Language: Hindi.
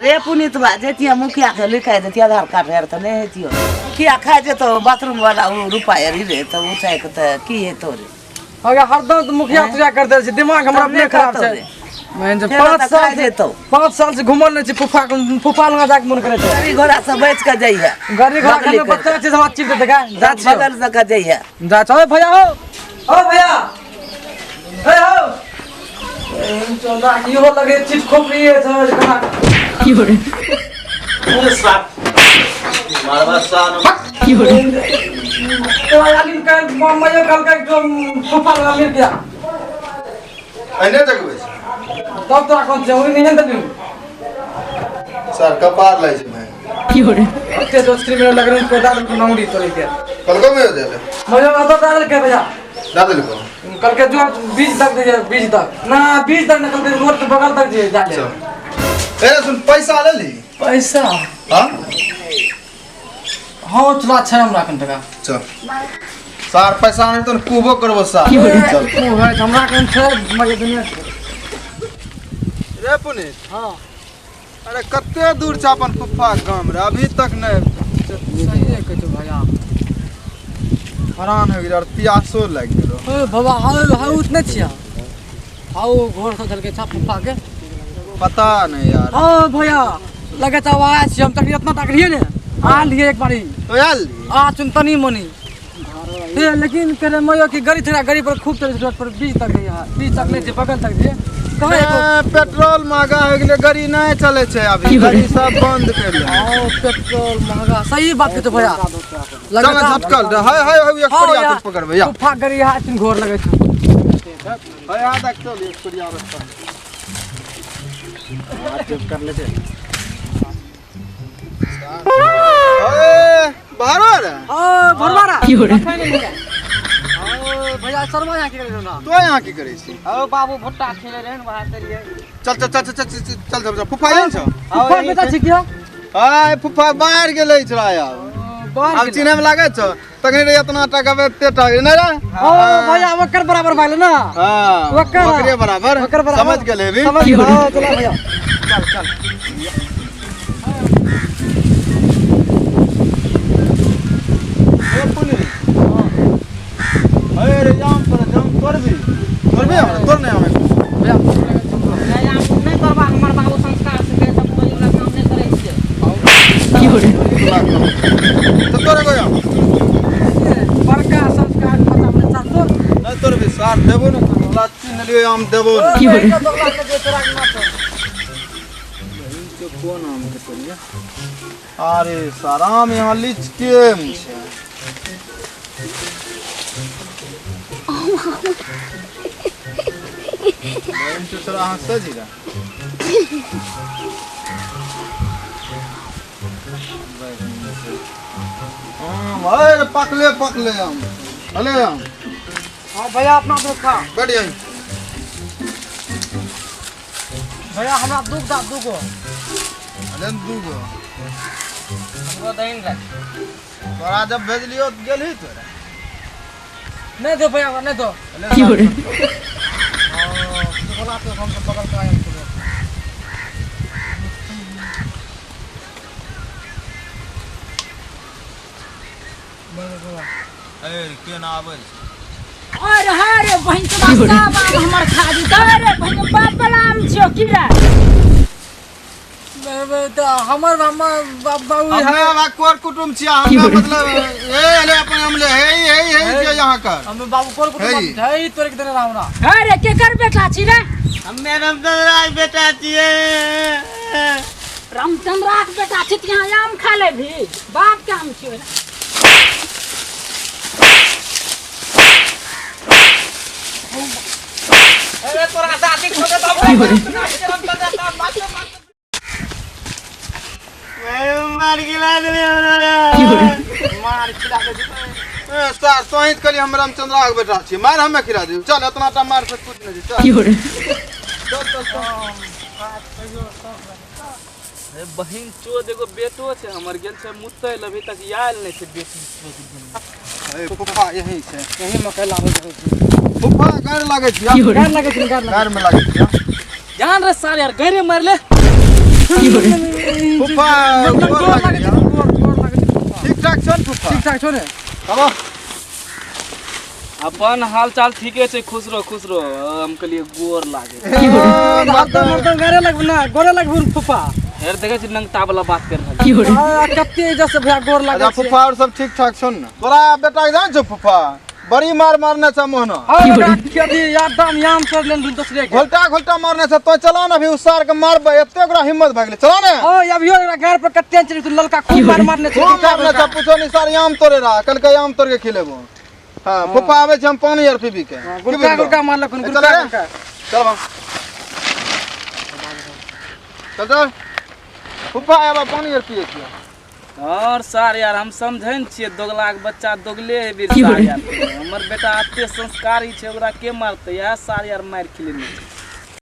रे पुनीत बा जेतिया मुखिया के लिखाई देती आधार कार्ड हेर तो नहीं हेतियो मुखिया खा जे तो बाथरूम वाला रुपया रे तो उठाए के तो की है तोरे अगर हरदम तो मुखिया तुझा कर दे दिमाग हमरा अपने खराब छे मैं जब 5 साल से घुमल नहीं छी फुफा लंगा जाके मन करे छे गाड़ी घोड़ा सब बैठ के जाइए गाड़ी घोड़ा के बच्चा चीज हम चीज देगा जा बगल से के जाइए जा चलो भैया हो भैया हे हो इन चोदा इहो लगे चीज खोपड़ी है समझ कना की हो रे पूरे साथ मारवा सान की हो रे तो आलिम का मम्मा कल का जो फुफा लंगा मिल गया अने जगवे तब तो कौन जरूरी नहीं है तब सर कपार लाई छे मैं की हो रे ते दोस्ती में लग रहा है दाल की नौड़ी तो लेके कल को में दे ले मुझे तो दाल के भैया दादल को कल के जो 20 तक दे 20 तक ना 20 तक निकल दे रोड के बगल तक जे जा ले ए सुन पैसा ले ली पैसा हां हां चला छै हमरा कन टका चल सार पैसा नहीं तो कुबो करबो सार चल तू है हमरा कन छै मजे दुनिया रे पुनीत हां अरे कते दूर छ अपन फुफा गाम रे अभी तक नहीं सही है कह भैया हैरान हो गेल और प्यासो लग गेलो ओ बाबा हाउ उतने छिया हाउ घर से चल के छा फुफा के पता नहीं यार हां भैया लगे त आवाज हम तक इतना तक रहिए ने आ लिए एक बारी तो यार आ चुनतनी मनी लेकिन करे मयो की गाड़ी थोड़ा गाड़ी पर खूब चले रोड पर 20 तक है 20 तक ले जे बगल तक जे कहे पेट्रोल महंगा हो गेले गाड़ी नहीं चले छे अभी गाड़ी सब बंद कर ले आओ पेट्रोल महंगा सही बात के तो भैया चल झटकल हाय एक बढ़िया पकड़ भैया फुफा गाड़ी हाथ में घोर लगे छ हाय आ देख चल एक बढ़िया रास्ता चेक कर लेते ओए बाहर रे ओ भरवारा की हो रे भैया शर्मा यहां की करे ना तो यहां की करे छी ओ बाबू भुट्टा खेले रहे न बाहर करिए चल फुफा यहां छ फुफा बेटा छी किया हाय फुफा बाहर गेलै छरा यार अब चिन्ह में लागे छ तखन रे इतना टका बेते टका नै रे ओ भैया वकर बराबर भाले ना हां वकर बराबर समझ गेले भी समझ गेलो चलो भैया चल अरे जाम तोड़ भी हमरा तोड़ नहीं हमें भैया नहीं करबा हमर बाबू संस्कार से के सब कोई वाला काम नहीं करे छिए की हो रे तो तोड़ गया बड़का संस्कार पता में सातो नहीं तोड़ भी साथ देबो न तोला चिन्ह लियो हम देबो न की हो रे दोगला के दे तोरा के मात्र इनके कोन नाम के तोरिया अरे साराम यहां लीच केम छे बहन चुचरा हंस जीरा हां पकले हम अले हम हां भैया अपना दूध खा बैठ यहीं भैया हमरा दूध दा दूगो अले दूगो हमको देन रे तोरा जब भेज लियो तो गेल ही तोरा नहीं दो भैया नहीं दो की हो रे बोला तो हम बगल का आए ए के ना आबै अरे रे बहन के बास्ता बाप हमर खाजी रे बहन बाप बलाम छियो की रे तो हमर बाबू हमरा बा कोर कुटुम छिया हमरा मतलब ए ले अपन हमले हे यहां का हम बाबू कोर कुटुम है तोरे के देने रावना अरे के कर बेटा छी रे हम्मे रामचंद्र राज बेटा छिए रामचंद्र के बेटा छी त यहां आम खा ले भी बाप के आम छियो अरे तोरा दादी खोदे बाबू मार गिला दे मार खिला दे ए सर तोहित कली हम रामचंद्र के बेटा छी मार हमें खिला दे चल इतना टा मार से कुछ नहीं चल की हो रे ए बहिन चोद एगो बेटो छै हमर गेल छै मुतै अभी तक आयल नहीं छै बेटी ए फुफा यही छै यही मकई लागे फुफा गार लागे छी की हो रे गार लागे गार में लागे छी जान रे सार यार गरे मार ले फुफा गोर लागे छी, गोर लागे छी फुफा। ठीक ठाक छन फुफा? ठीक ठाक छौ ने? अब अपन हाल चाल ठीके छै, खुश रहो हम के लिए गोर लागे मर्दन गारे लगबू ना, गोरे लगबू फुफा। हेर देखे छी नंगता वाला बात कर रहल कते इज्जत से भैया गोर लागे अच्छा छी। फुफा और सब ठीक ठाक छन ना? तोरा बेटा के जान छौ फुफा बड़ी मार मारने छ मोहना। खेती यार दाम याम कर लेन दूसरे के। घोलटा मारने छ। तो चला ना अभी उसार के मारबे, एते ओकरा हिम्मत भ गेलै। चला ना। ओ अभियो एकरा घर पर कते चली तू ललका खूब मारने छ। खूब मारने छ, पूछो नि सर आम तोड़े रहा, कल के आम तोड़ के खिलेबो। हां फुफा आवे छ, हम पानी यार पीबी के। गुलका मारलक गुलका। चल बा चल फुफा आवे पानी यार पिए छियै। और सर यार हम समझै न छियै, दोगला के बच्चा दोगले है बिरसा यार। हमर बेटा एते संस्कारी छै, ओकरा के मारतै? यार सार यार मार खिलेने छै।